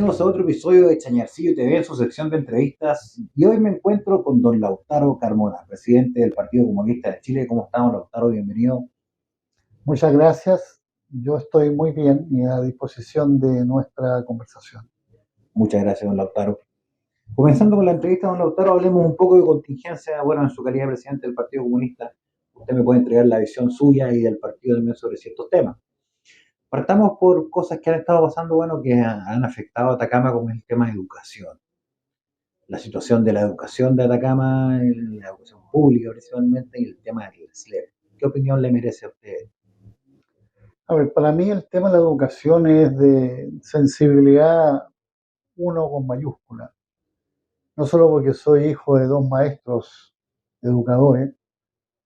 Bienvenidos a otro episodio de Chañarcillo TV en su sección de entrevistas. Y hoy me encuentro con don Lautaro Carmona, presidente del Partido Comunista de Chile. ¿Cómo estamos, Lautaro? Bienvenido. Muchas gracias. Yo estoy muy bien y a disposición de nuestra conversación. Muchas gracias, don Lautaro. Comenzando con la entrevista, don Lautaro, hablemos un poco de contingencia. Bueno, en su calidad de presidente del Partido Comunista, usted me puede entregar la visión suya y del partido también sobre ciertos temas. Partamos por cosas que han estado pasando, bueno, que han afectado a Atacama, como es el tema de educación. La situación de la educación de Atacama, la educación pública principalmente, y el tema del SLEP. ¿Qué opinión le merece a usted? A ver, para mí el tema de la educación es de sensibilidad uno con mayúscula. No solo porque soy hijo de dos maestros educadores,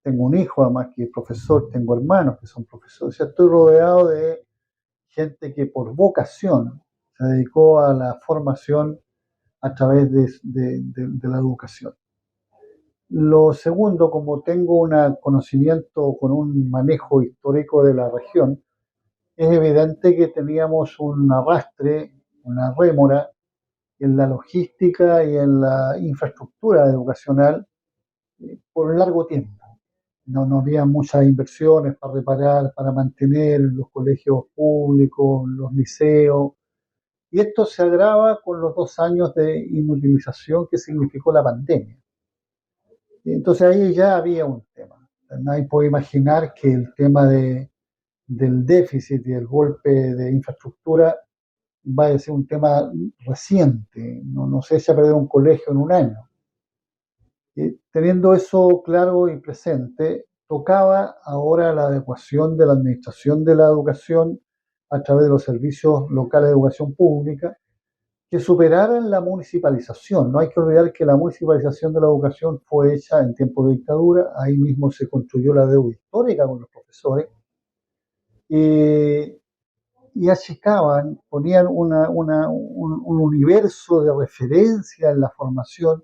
tengo un hijo además que es profesor, tengo hermanos que son profesores, o sea, estoy rodeado de gente que por vocación se dedicó a la formación a través de la educación. Lo segundo, como tengo un conocimiento con un manejo histórico de la región, es evidente que teníamos un arrastre, una rémora en la logística y en la infraestructura educacional por un largo tiempo. No había muchas inversiones para reparar, para mantener los colegios públicos, los liceos, y esto se agrava con los 2 años de inutilización que significó la pandemia. Entonces ahí ya había un tema. Nadie puede imaginar que el tema del déficit y el golpe de infraestructura va a ser un tema reciente. No se echa a perder un colegio en un año. Teniendo eso claro y presente, tocaba ahora la adecuación de la administración de la educación a través de los servicios locales de educación pública que superaran la municipalización. No hay que olvidar que la municipalización de la educación fue hecha en tiempos de dictadura, ahí mismo se construyó la deuda histórica con los profesores, y achicaban, ponían un universo de referencia en la formación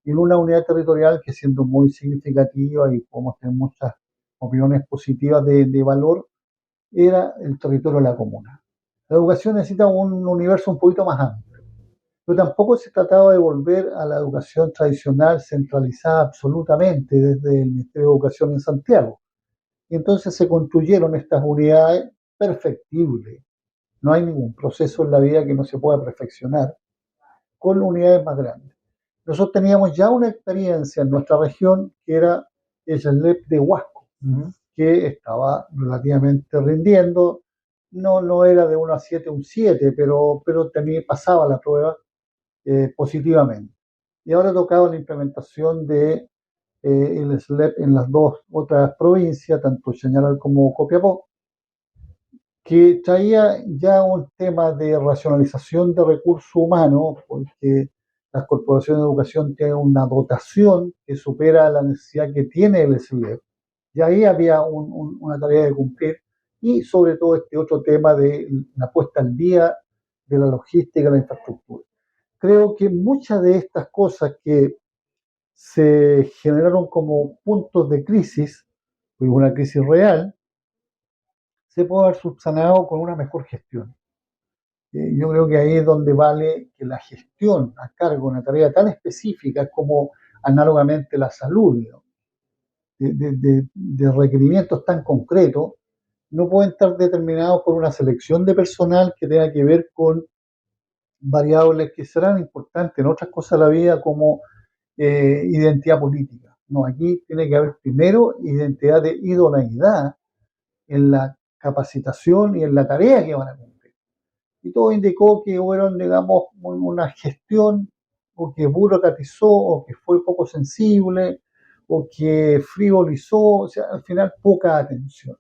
y en una unidad territorial que, siendo muy significativa, y podemos tener muchas opiniones positivas de valor, era el territorio de la comuna. La educación necesita un universo un poquito más amplio, pero tampoco se trataba de volver a la educación tradicional centralizada absolutamente desde el Ministerio de Educación en Santiago. Y entonces se construyeron estas unidades perfectibles. No hay ningún proceso en la vida que no se pueda perfeccionar con unidades más grandes. Nosotros teníamos ya una experiencia en nuestra región que era el SLEP de Huasco, que estaba relativamente rindiendo. No era de 1 a 7 un 7, pero pasaba la prueba positivamente. Y ahora ha tocado la implementación de el SLEP en las dos otras provincias, tanto Chañaral como Copiapó, que traía ya un tema de racionalización de recursos humanos, porque las corporaciones de educación tienen una dotación que supera la necesidad que tiene el SLEP. Y ahí había una tarea de cumplir, y sobre todo este otro tema de la puesta al día de la logística y la infraestructura. Creo que muchas de estas cosas que se generaron como puntos de crisis, una crisis real, se puede haber subsanado con una mejor gestión. Yo creo que ahí es donde vale que la gestión a cargo de una tarea tan específica como análogamente la salud, ¿no? de requerimientos tan concretos, no pueden estar determinados por una selección de personal que tenga que ver con variables que serán importantes en otras cosas de la vida, como identidad política. No, aquí tiene que haber primero identidad de idoneidad en la capacitación y en la tarea que van a cumplir. Y todo indicó que fueron, digamos, una gestión o que burocratizó o que fue poco sensible o que frivolizó, o sea, al final poca atención.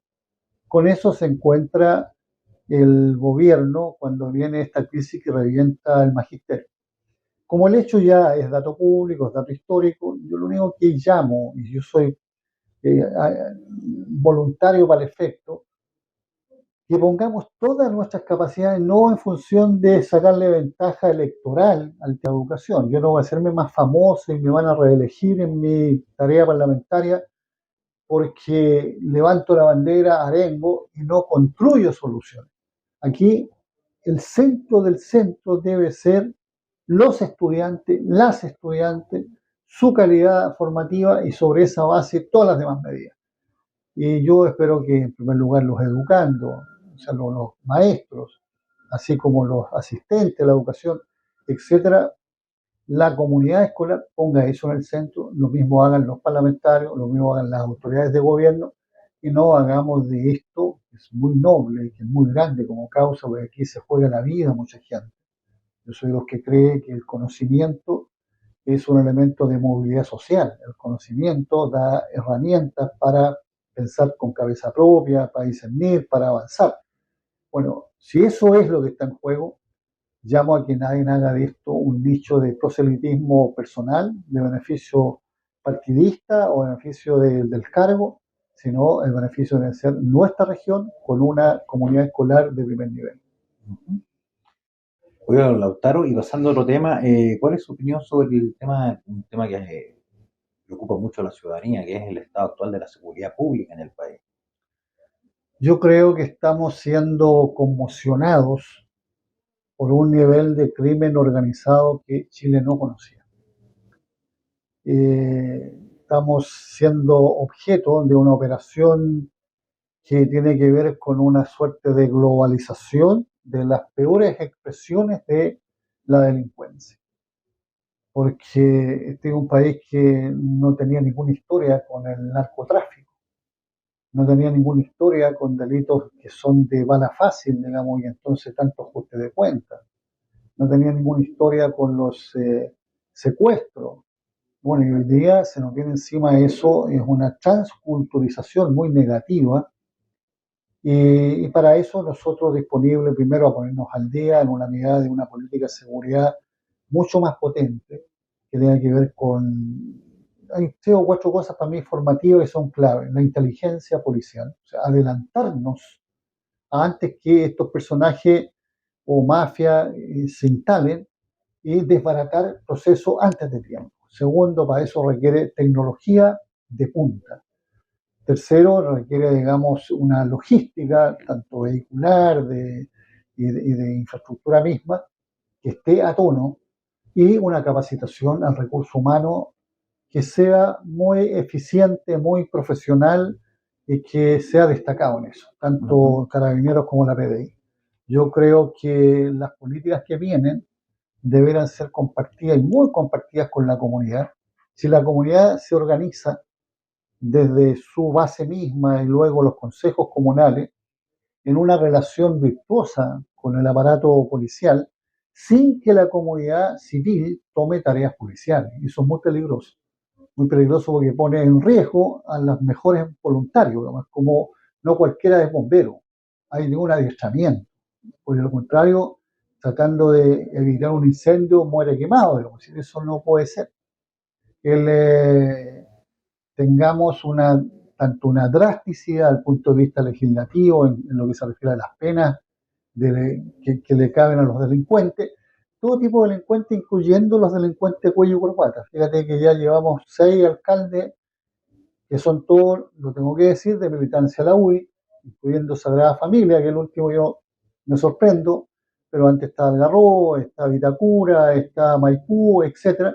Con eso se encuentra el gobierno cuando viene esta crisis que revienta el magisterio. Como el hecho ya es dato público, es dato histórico, yo lo único que llamo, y yo soy voluntario para el efecto, que pongamos todas nuestras capacidades no en función de sacarle ventaja electoral a la educación. Yo no voy a hacerme más famoso y me van a reelegir en mi tarea parlamentaria porque levanto la bandera, arengo y no construyo soluciones. Aquí el centro del centro debe ser los estudiantes, las estudiantes, su calidad formativa y sobre esa base todas las demás medidas. Y yo espero que en primer lugar los educandos, o sea, los maestros, así como los asistentes de la educación, etcétera, la comunidad escolar ponga eso en el centro, lo mismo hagan los parlamentarios, lo mismo hagan las autoridades de gobierno, y no hagamos de esto, que es muy noble y que es muy grande como causa, porque aquí se juega la vida mucha gente. Yo soy de los que cree que el conocimiento es un elemento de movilidad social. El conocimiento da herramientas para pensar con cabeza propia, para discernir, para avanzar. Bueno, si eso es lo que está en juego, llamo a que nadie haga de esto un nicho de proselitismo personal, de beneficio partidista o beneficio del cargo, sino el beneficio de ser nuestra región con una comunidad escolar de primer nivel. Oiga, don Lautaro, y pasando a otro tema, ¿cuál es su opinión sobre el tema, un tema que preocupa mucho a la ciudadanía, que es el estado actual de la seguridad pública en el país? Yo creo que estamos siendo conmocionados por un nivel de crimen organizado que Chile no conocía. Estamos siendo objeto de una operación que tiene que ver con una suerte de globalización de las peores expresiones de la delincuencia. Porque este es un país que no tenía ninguna historia con el narcotráfico, no tenía ninguna historia con delitos que son de bala fácil, digamos, y entonces tanto ajuste de cuentas. No tenía ninguna historia con los secuestros. Bueno, y hoy día se nos viene encima eso, es una transculturización muy negativa, y para eso nosotros disponibles primero a ponernos al día en una mirada de una política de seguridad mucho más potente, que tenga que ver con... Hay tres o cuatro cosas para mí formativas que son claves. La inteligencia policial, o sea, adelantarnos antes que estos personajes o mafia se instalen y desbaratar procesos antes de tiempo. Segundo, para eso requiere tecnología de punta. Tercero, requiere, digamos, una logística, tanto vehicular y de infraestructura misma, que esté a tono, y una capacitación al recurso humano que sea muy eficiente, muy profesional y que sea destacado en eso, tanto Carabineros como la PDI. Yo creo que las políticas que vienen deberán ser compartidas y muy compartidas con la comunidad. Si la comunidad se organiza desde su base misma y luego los consejos comunales en una relación virtuosa con el aparato policial, sin que la comunidad civil tome tareas policiales. Y eso es muy peligroso porque pone en riesgo a los mejores voluntarios, digamos, como no cualquiera es bombero, hay ningún adiestramiento. Por lo contrario, tratando de evitar un incendio, muere quemado, digamos, y eso no puede ser. El, tengamos tanto una drasticidad al punto de vista legislativo en lo que se refiere a las penas que le caben a los delincuentes, todo tipo de delincuentes, incluyendo los delincuentes cuello y corbata. Fíjate que ya llevamos 6 alcaldes que son todos, lo tengo que decir, de militancia a la UDI, incluyendo Sagrada Familia, que el último yo me sorprendo, pero antes está Algarrobo, está Vitacura, está Maipú, etcétera,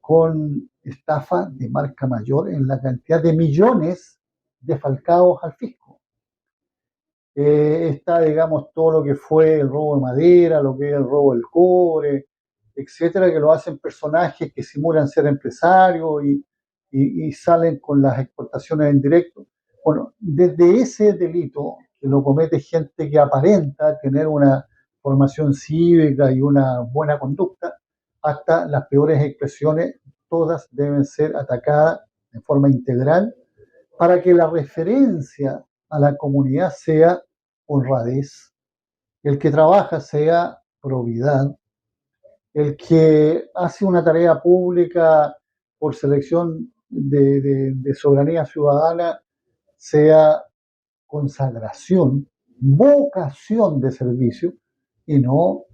con estafa de marca mayor en la cantidad de millones defalcados al fisco. Está, digamos, todo lo que fue el robo de madera, lo que es el robo del cobre, etcétera, que lo hacen personajes que simulan ser empresarios y salen con las exportaciones en directo. Bueno, desde ese delito que lo comete gente que aparenta tener una formación cívica y una buena conducta, hasta las peores expresiones, todas deben ser atacadas de forma integral para que la referencia a la comunidad sea honradez, el que trabaja sea probidad, el que hace una tarea pública por selección de soberanía ciudadana sea consagración, vocación de servicio, y no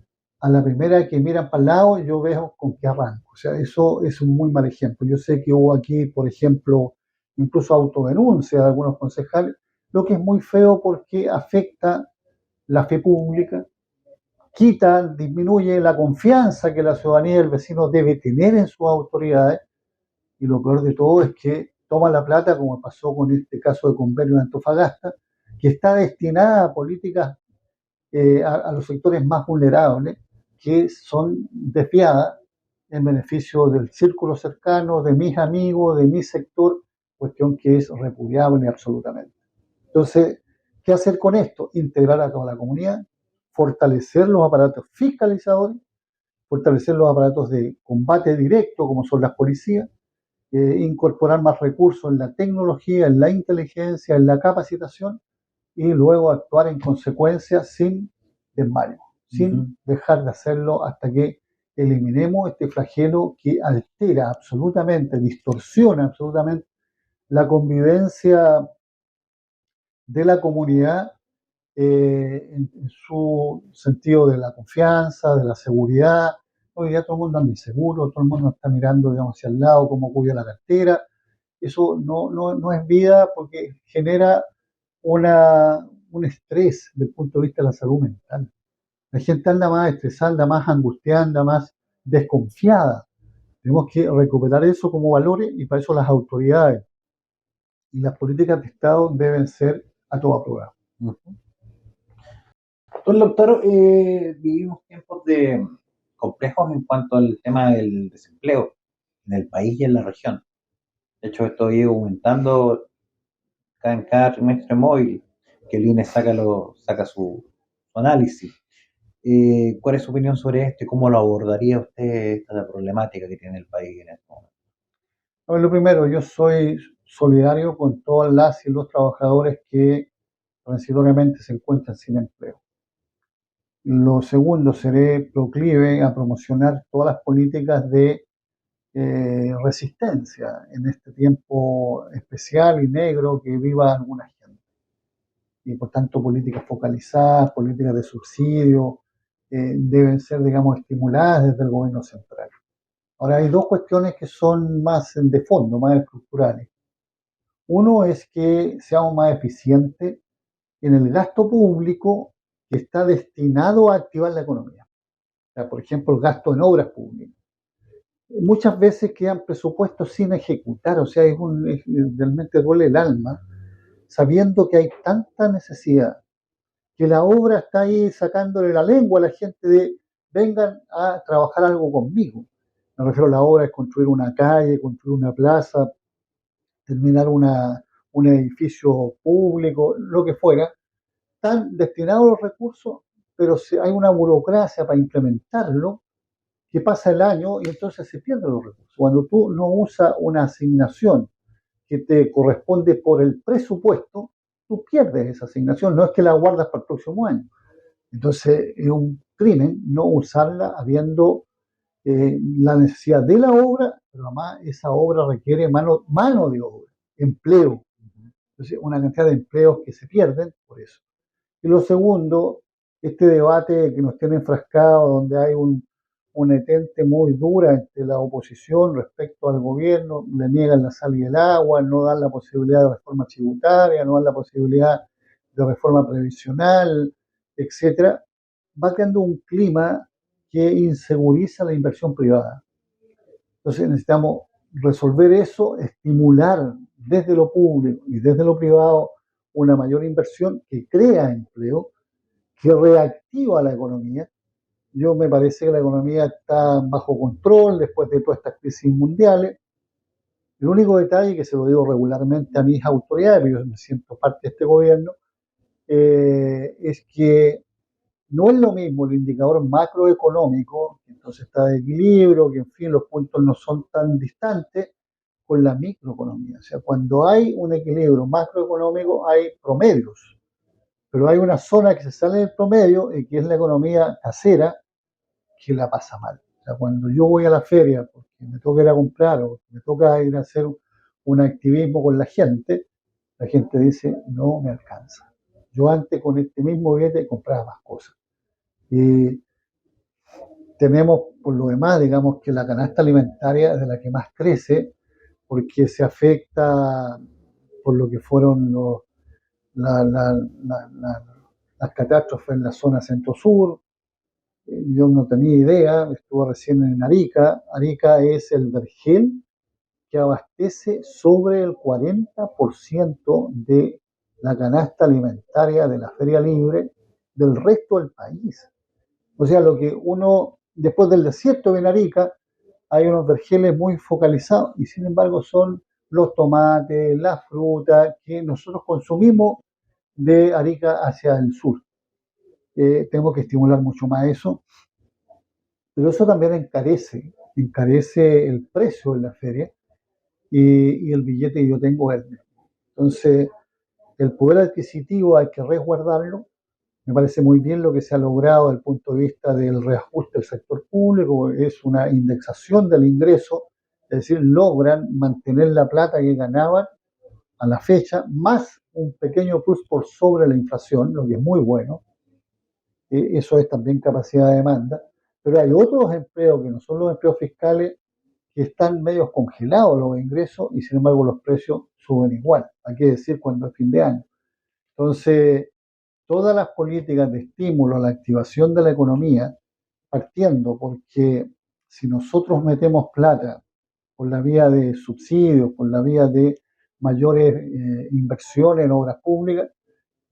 a la primera que miran para el lado yo veo con qué arranco. O sea, eso es un muy mal ejemplo. Yo sé que hubo aquí, por ejemplo, incluso autodenuncia de algunos concejales, lo que es muy feo porque afecta la fe pública, disminuye la confianza que la ciudadanía y el vecino debe tener en sus autoridades, y lo peor de todo es que toma la plata, como pasó con este caso de convenio de Antofagasta, que está destinada a políticas a los sectores más vulnerables, que son desviadas en beneficio del círculo cercano, de mis amigos, de mi sector, cuestión que es repudiable absolutamente. Entonces, ¿qué hacer con esto? Integrar a toda la comunidad, fortalecer los aparatos fiscalizadores, fortalecer los aparatos de combate directo, como son las policías, incorporar más recursos en la tecnología, en la inteligencia, en la capacitación, y luego actuar en consecuencia sin desmayo, sin dejar de hacerlo hasta que eliminemos este flagelo que altera absolutamente, distorsiona absolutamente la convivencia de la comunidad en su sentido de la confianza, de la seguridad. Hoy día todo el mundo anda inseguro, todo el mundo está mirando, digamos, hacia el lado, cómo cuida la cartera. Eso no es vida, porque genera un estrés desde el punto de vista de la salud mental. La gente anda más estresada, anda más angustiada, anda más desconfiada. Tenemos que recuperar eso como valores, y para eso las autoridades y las políticas de Estado deben ser a toda prueba. Don Lautaro, vivimos tiempos complejos en cuanto al tema del desempleo en el país y en la región. De hecho, esto ha ido aumentando en cada trimestre móvil que el INE saca su análisis. ¿Cuál es su opinión sobre esto y cómo lo abordaría usted esta problemática que tiene el país en este momento? A ver, lo primero, yo soy solidario con todas las y los trabajadores que transitoriamente se encuentran sin empleo. Lo segundo, seré proclive a promocionar todas las políticas de resistencia en este tiempo especial y negro que viva alguna gente. Y por tanto, políticas focalizadas, políticas de subsidio, deben ser, digamos, estimuladas desde el gobierno central. Ahora, hay dos cuestiones que son más de fondo, más estructurales. Uno es que seamos más eficientes en el gasto público que está destinado a activar la economía. O sea, por ejemplo, el gasto en obras públicas. Muchas veces quedan presupuestos sin ejecutar, o sea, realmente duele el alma, sabiendo que hay tanta necesidad, que la obra está ahí sacándole la lengua a la gente de vengan a trabajar algo conmigo. Me refiero a la obra de construir una calle, construir una plaza, terminar un edificio público, lo que fuera. Están destinados los recursos, pero si hay una burocracia para implementarlo, que pasa el año y entonces se pierden los recursos. Cuando tú no usas una asignación que te corresponde por el presupuesto, tú pierdes esa asignación, no es que la guardas para el próximo año. Entonces es un crimen no usarla habiendo la necesidad de la obra, pero además esa obra requiere mano de obra, empleo. Entonces, una cantidad de empleos que se pierden por eso. Y lo segundo, este debate que nos tiene enfrascado, donde hay una etente muy dura entre la oposición respecto al gobierno, le niegan la sal y el agua, no dan la posibilidad de reforma tributaria, no dan la posibilidad de reforma previsional, etcétera, va creando un clima que inseguriza la inversión privada. Entonces necesitamos resolver eso, estimular desde lo público y desde lo privado una mayor inversión que crea empleo, que reactiva la economía. Yo me parece que la economía está bajo control después de todas estas crisis mundiales. El único detalle, que se lo digo regularmente a mis autoridades, porque yo me siento parte de este gobierno, es que no es lo mismo el indicador macroeconómico, que entonces está de equilibrio, que en fin los puntos no son tan distantes, con la microeconomía. O sea, cuando hay un equilibrio macroeconómico hay promedios, pero hay una zona que se sale del promedio y que es la economía casera, que la pasa mal. O sea, cuando yo voy a la feria porque me toca ir a comprar o me toca ir a hacer un activismo con la gente dice, no me alcanza. Yo antes con este mismo billete compraba más cosas. Y tenemos, por lo demás, digamos que la canasta alimentaria es de la que más crece, porque se afecta por lo que fueron la, la, la, las catástrofes en la zona centro-sur, Yo no tenía idea, estuve recién en Arica. Arica es el vergel que abastece sobre el 40% de la canasta alimentaria de la Feria Libre del resto del país. O sea, lo que uno, después del desierto de Arica, hay unos vergeles muy focalizados y sin embargo son los tomates, las frutas que nosotros consumimos de Arica hacia el sur. Tenemos que estimular mucho más eso, pero eso también encarece el precio en la feria y el billete que yo tengo es el mismo. Entonces, el poder adquisitivo hay que resguardarlo. Me parece muy bien lo que se ha logrado desde el punto de vista del reajuste del sector público, es una indexación del ingreso, es decir, logran mantener la plata que ganaban a la fecha, más un pequeño plus por sobre la inflación, lo que es muy bueno. Eso es también capacidad de demanda. Pero hay otros empleos que no son los empleos fiscales que están medio congelados los ingresos y sin embargo los precios suben igual. Hay que decir cuando es fin de año. Entonces, todas las políticas de estímulo a la activación de la economía, partiendo porque si nosotros metemos plata por la vía de subsidios, por la vía de mayores inversiones en obras públicas,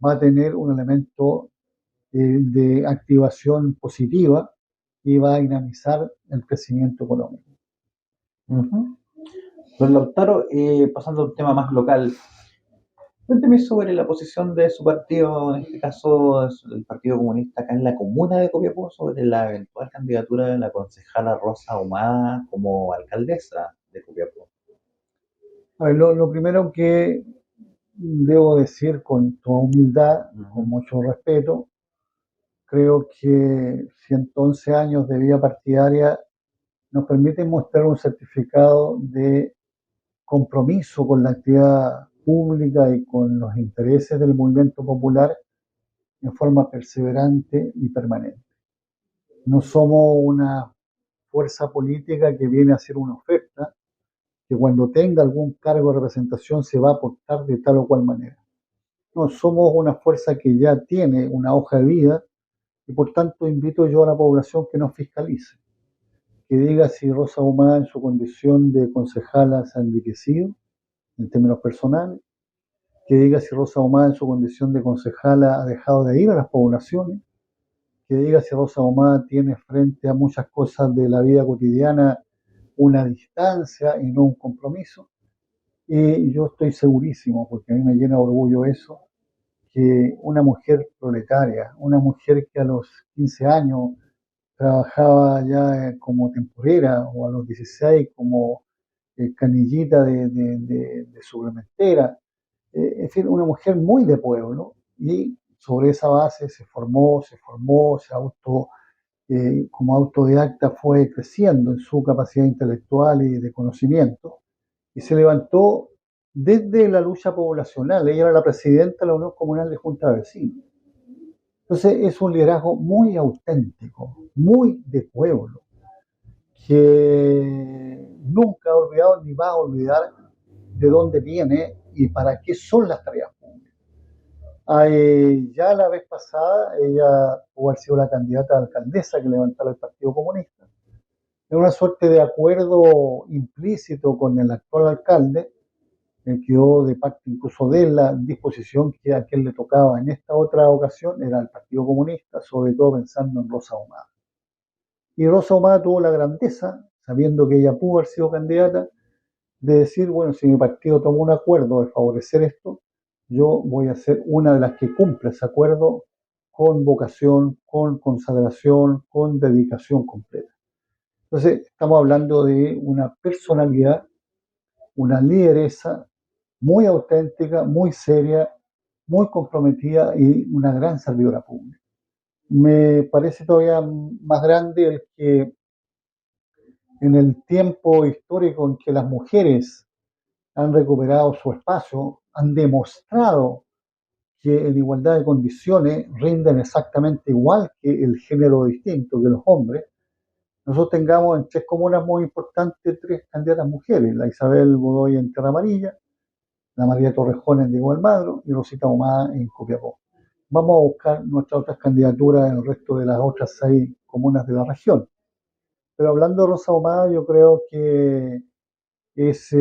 va a tener un elemento de activación positiva y va a dinamizar el crecimiento económico. Uh-huh. Don Lautaro, pasando a un tema más local, cuénteme sobre la posición de su partido, en este caso el Partido Comunista acá en la comuna de Copiapó, sobre la eventual candidatura de la concejala Rosa Ahumada como alcaldesa de Copiapó. A ver, lo primero que debo decir con toda humildad, con mucho respeto, creo que 111 años de vida partidaria nos permiten mostrar un certificado de compromiso con la actividad pública y con los intereses del movimiento popular en forma perseverante y permanente. No somos una fuerza política que viene a hacer una oferta, que cuando tenga algún cargo de representación se va a aportar de tal o cual manera. No, somos una fuerza que ya tiene una hoja de vida y por tanto invito yo a la población que nos fiscalice, que diga si Rosa Ahumada en su condición de concejala se ha enriquecido en términos personales, que diga si Rosa Ahumada en su condición de concejala ha dejado de ir a las poblaciones, que diga si Rosa Ahumada tiene frente a muchas cosas de la vida cotidiana una distancia y no un compromiso. Y yo estoy segurísimo, porque a mí me llena de orgullo eso, que una mujer proletaria, una mujer que a los 15 años trabajaba ya como temporera o a los 16 como canillita de suplementera, en fin, una mujer muy de pueblo y sobre esa base como autodidacta fue creciendo en su capacidad intelectual y de conocimiento y se levantó desde la lucha poblacional. Ella era la presidenta de la Unión Comunal de Junta de Vecinos. Entonces es un liderazgo muy auténtico, muy de pueblo, que nunca ha olvidado ni va a olvidar de dónde viene y para qué son las tareas públicas. Ya la vez pasada ella pudo haber sido la candidata a alcaldesa que levantara el Partido Comunista. En una suerte de acuerdo implícito con el actual alcalde, quedó de parte incluso de la disposición que a quien le tocaba en esta otra ocasión era el Partido Comunista, sobre todo pensando en Rosa Ahumada. Y Rosa Ahumada tuvo la grandeza, sabiendo que ella pudo haber sido candidata, de decir, bueno, si mi partido toma un acuerdo de favorecer esto, yo voy a ser una de las que cumple ese acuerdo con vocación, con consagración, con dedicación completa. Entonces, estamos hablando de una personalidad, una lideresa muy auténtica, muy seria, muy comprometida y una gran servidora pública. Me parece todavía más grande el que en el tiempo histórico en que las mujeres han recuperado su espacio, han demostrado que en igualdad de condiciones rinden exactamente igual que el género distinto, que los hombres, nosotros tengamos en tres comunas muy importantes tres candidatas mujeres, la Isabel Godoy en Tierra Amarilla, la María Torrejón en Diego Almagro y Rosita Ahumada en Copiapó. vamos a buscar nuestras otras candidaturas en el resto de las otras 6 comunas de la región. Pero hablando de Rosa Humada, yo creo que es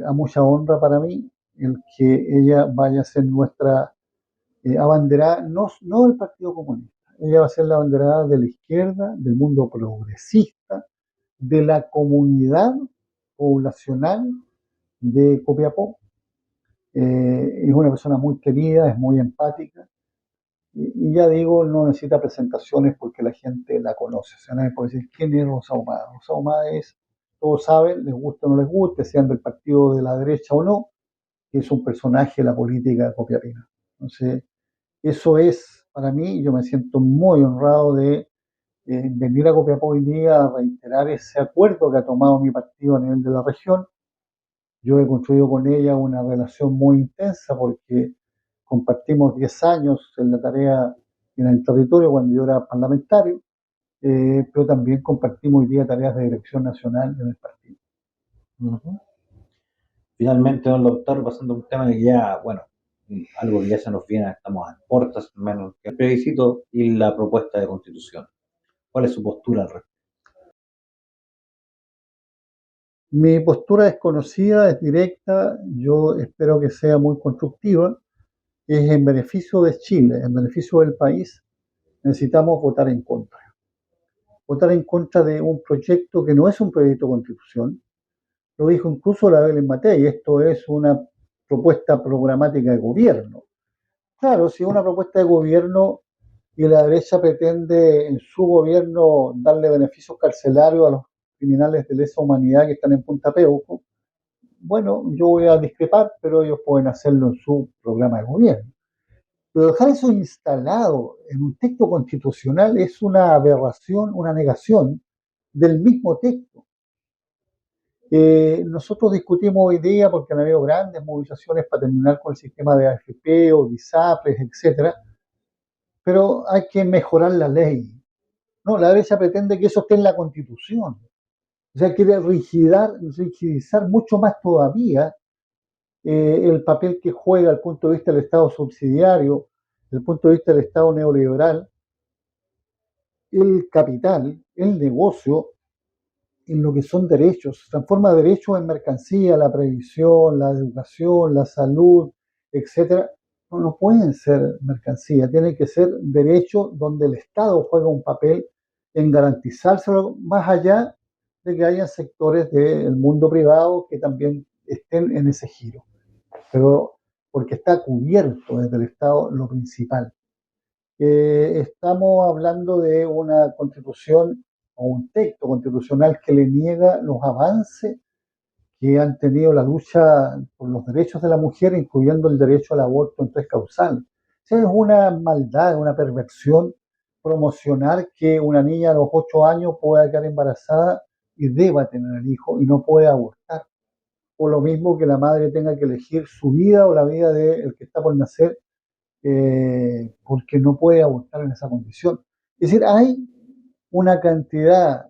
a mucha honra para mí el que ella vaya a ser nuestra abanderada, no del Partido Comunista, ella va a ser la abanderada de la izquierda, del mundo progresista, de la comunidad poblacional de Copiapó. Es una persona muy querida, es muy empática y ya digo, no necesita presentaciones porque la gente la conoce. O sea, nadie puede decir quién es Rosa Humada. Rosa Humada es, todos saben, les guste o no les guste, sean del partido de la derecha o no, que es un personaje de la política copiapina. Entonces, eso es para mí, yo me siento muy honrado de venir a Copiapó hoy día a reiterar ese acuerdo que ha tomado mi partido a nivel de la región. Yo he construido con ella una relación muy intensa porque compartimos 10 años en la tarea en el territorio cuando yo era parlamentario, pero también compartimos hoy día tareas de dirección nacional en el partido. Uh-huh. Finalmente, don doctor, pasando a un tema que ya, bueno, algo que ya se nos viene, estamos a puertas menos que el plebiscito y la propuesta de constitución. ¿Cuál es su postura al respecto? Mi postura es conocida, es directa, yo espero que sea muy constructiva, es en beneficio de Chile, en beneficio del país, necesitamos votar en contra. Votar en contra de un proyecto que no es un proyecto de constitución, lo dijo incluso la Belén Matei, esto es una propuesta programática de gobierno. Claro, si es una propuesta de gobierno y la derecha pretende en su gobierno darle beneficios carcelarios a los criminales de lesa humanidad que están en Punta Peuco, bueno, yo voy a discrepar, pero ellos pueden hacerlo en su programa de gobierno. Pero dejar eso instalado en un texto constitucional es una aberración, una negación del mismo texto. Nosotros discutimos hoy día porque han habido grandes movilizaciones para terminar con el sistema de AFP o ISAPRES, etcétera, pero hay que mejorar la ley. No, la derecha pretende que eso esté en la Constitución. O sea, quiere rigidizar mucho más todavía el papel que juega el punto de vista del Estado subsidiario, el punto de vista del Estado neoliberal, el capital, el negocio, en lo que son derechos. Se transforma derechos en mercancía, la previsión, la educación, la salud, etcétera. No pueden ser mercancía, tienen que ser derechos donde el Estado juega un papel en garantizárselo más allá de que haya sectores del mundo privado que también estén en ese giro. Pero porque está cubierto desde el Estado lo principal. Estamos hablando de una constitución o un texto constitucional que le niega los avances que han tenido la lucha por los derechos de la mujer, incluyendo el derecho al aborto en 3 causales. O sea, es una maldad, una perversión promocionar que una niña a los 8 años pueda quedar embarazada y deba tener el hijo y no puede abortar. O lo mismo que la madre tenga que elegir su vida o la vida del que está por nacer porque no puede abortar en esa condición. Es decir, hay una cantidad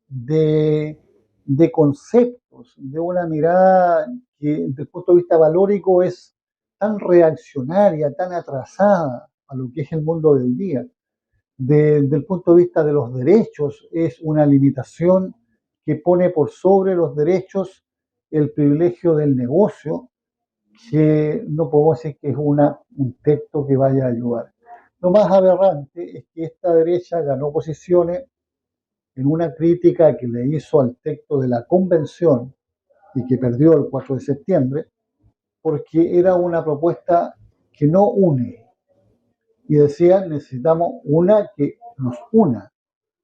de, de conceptos, de una mirada que desde el punto de vista valórico es tan reaccionaria, tan atrasada a lo que es el mundo de hoy día. Desde el punto de vista de los derechos, es una limitación que pone por sobre los derechos el privilegio del negocio, que no podemos decir que es un texto que vaya a ayudar. Lo más aberrante es que esta derecha ganó posiciones en una crítica que le hizo al texto de la convención y que perdió el 4 de septiembre, porque era una propuesta que no une. Y decía, necesitamos una que nos una.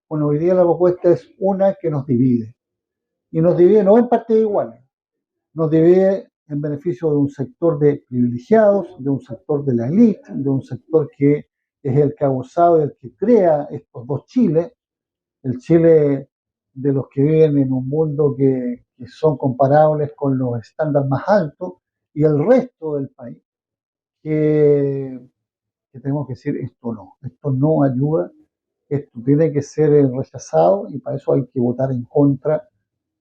Bueno, hoy día la propuesta es una que nos divide. Y nos divide no en partes iguales, nos divide en beneficio de un sector de privilegiados, de un sector de la élite, de un sector que es el que ha gozado y el que crea estos dos Chiles, el Chile de los que viven en un mundo que son comparables con los estándares más altos, y el resto del país, que, que tenemos que decir, esto no ayuda, esto tiene que ser rechazado y para eso hay que votar en contra.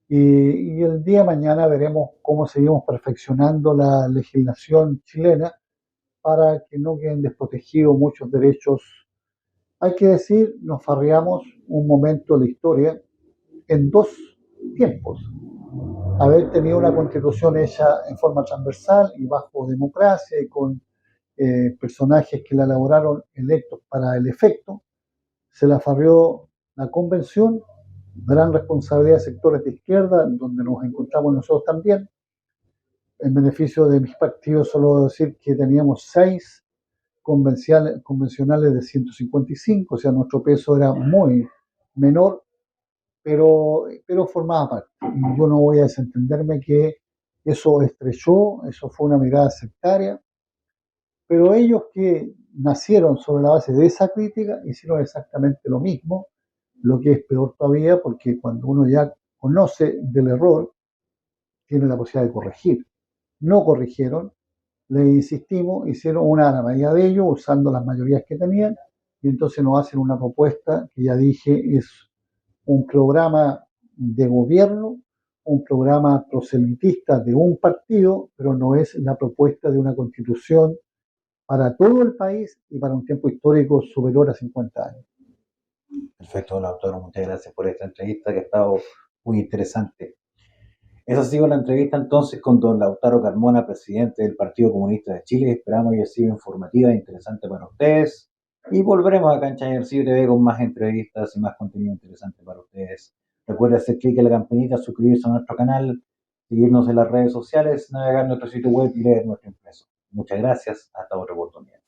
Y el día de mañana veremos cómo seguimos perfeccionando la legislación chilena para que no queden desprotegidos muchos derechos. Hay que decir, nos farreamos un momento de la historia en dos tiempos. Haber tenido una constitución hecha en forma transversal y bajo democracia y con personajes que la elaboraron electos para el efecto, se la farreó la convención, gran responsabilidad de sectores de izquierda, donde nos encontramos nosotros también. En beneficio de mis partidos, solo debo decir que teníamos 6 convencionales de 155, o sea, nuestro peso era muy menor, pero formaba parte. Y yo no voy a desentenderme que eso estrechó, eso fue una mirada sectaria, pero ellos que nacieron sobre la base de esa crítica hicieron exactamente lo mismo, lo que es peor todavía, porque cuando uno ya conoce del error, tiene la posibilidad de corregir. No corrigieron, le insistimos, hicieron una a la medida de ellos, usando las mayorías que tenían, y entonces nos hacen una propuesta que ya dije es un programa de gobierno, un programa proselitista de un partido, pero no es la propuesta de una constitución para todo el país y para un tiempo histórico superior a 50 años. Perfecto, don Lautaro, muchas gracias por esta entrevista que ha estado muy interesante. Esa ha sido la entrevista entonces con don Lautaro Carmona, presidente del Partido Comunista de Chile. Esperamos que haya sido informativa e interesante para ustedes. Y volveremos a Cancha Ejercicio TV con más entrevistas y más contenido interesante para ustedes. Recuerda hacer clic en la campanita, suscribirse a nuestro canal, seguirnos en las redes sociales, navegar en nuestro sitio web y leer nuestro impreso. Muchas gracias. Hasta otra oportunidad.